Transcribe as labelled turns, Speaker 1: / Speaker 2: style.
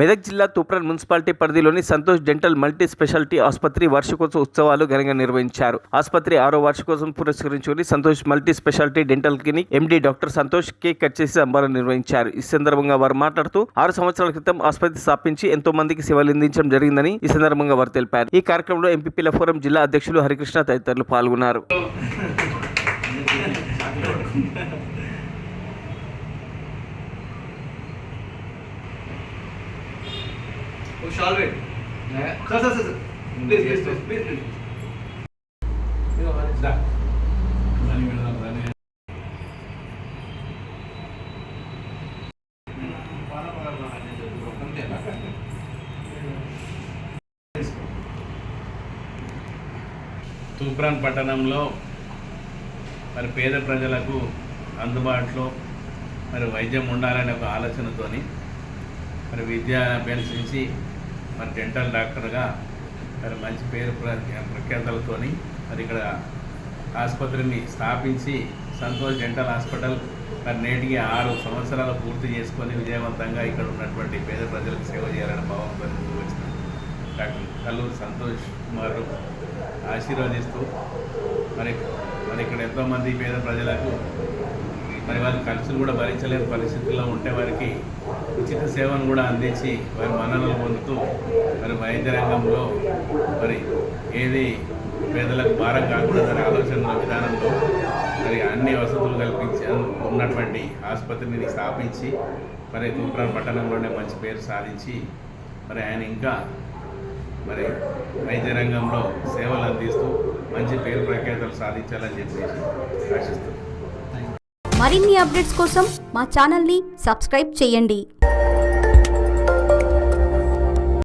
Speaker 1: మెదక్ జిల్లా తూప్రాన్ మున్సిపాలిటీ పరిధిలోని Santosh dental multi speciality ఆసుపత్రి వార్షికోత్సవ ఉత్సవాలు ఘనంగా నిర్వహించారు. ఆసుపత్రి 6వ వార్షికోత్సవం పురస్కరించుకుని Santosh multi speciality dental clinic MD doctor Santosh cake cut చేసి సంబరం నిర్వహించారు. ఈ సందర్భంగా వారు మాట్లాడుతూ 6 సంవత్సరాల క్రితం ఆసుపత్రి స్థాపించి ఎంతో మందికి సేవలు అందించడం జరిగిందని ఈ సందర్భంగా వారు తెలిపారు. ఈ కార్యక్రమంలో ఎంపీపీల ఫోరం జిల్లా అధ్యక్షులు హరికృష్ణ తదితరులు పాల్గొన్నారు.
Speaker 2: తూప్రాన్ పట్టణంలో మరి పేద ప్రజలకు అందుబాటులో మరి వైద్యం ఉండాలనే ఒక ఆలోచనతోని మరి విద్యా అభ్యసించి మరి డెంటల్ డాక్టర్గా మరి మంచి పేరు ప్రఖ్యాతలతోని మరి ఇక్కడ ఆసుపత్రిని స్థాపించి సంతోష్ డెంటల్ హాస్పిటల్ మరి నేటికి 6 సంవత్సరాలు పూర్తి చేసుకొని విజయవంతంగా ఇక్కడ ఉన్నటువంటి పేద ప్రజలకు సేవ చేయాలని భావంతో వచ్చిన డాక్టర్ కల్లూరు సంతోష్ కుమార్ ఆశీర్వదిస్తూ మరి ఇక్కడ ఎంతోమంది పేద ప్రజలకు మరి వారి ఖర్చులు కూడా భరించలేని పరిస్థితుల్లో ఉంటే వారికి ఉచిత సేవను కూడా అందించి వారి మన్ననలు పొందుతూ మరి వైద్య రంగంలో మరి ఏది పేదలకు భారం కాకుండా ఆలోచన విధానంలో మరి అన్ని వసతులు కల్పించి ఉన్నటువంటి ఆసుపత్రిని స్థాపించి మరి తూప్రాన్ పట్టణంలోనే మంచి పేరు సాధించి మరి ఆయన ఇంకా మరి వైద్య రంగంలో సేవలు అందిస్తూ మంచి పేరు ప్రఖ్యాతలు సాధించాలని చెప్పేసి ఆశిస్తున్నాను.
Speaker 3: మరిన్ని అప్డేట్స్ కోసం మా ఛానల్ని సబ్స్క్రైబ్ చేయండి.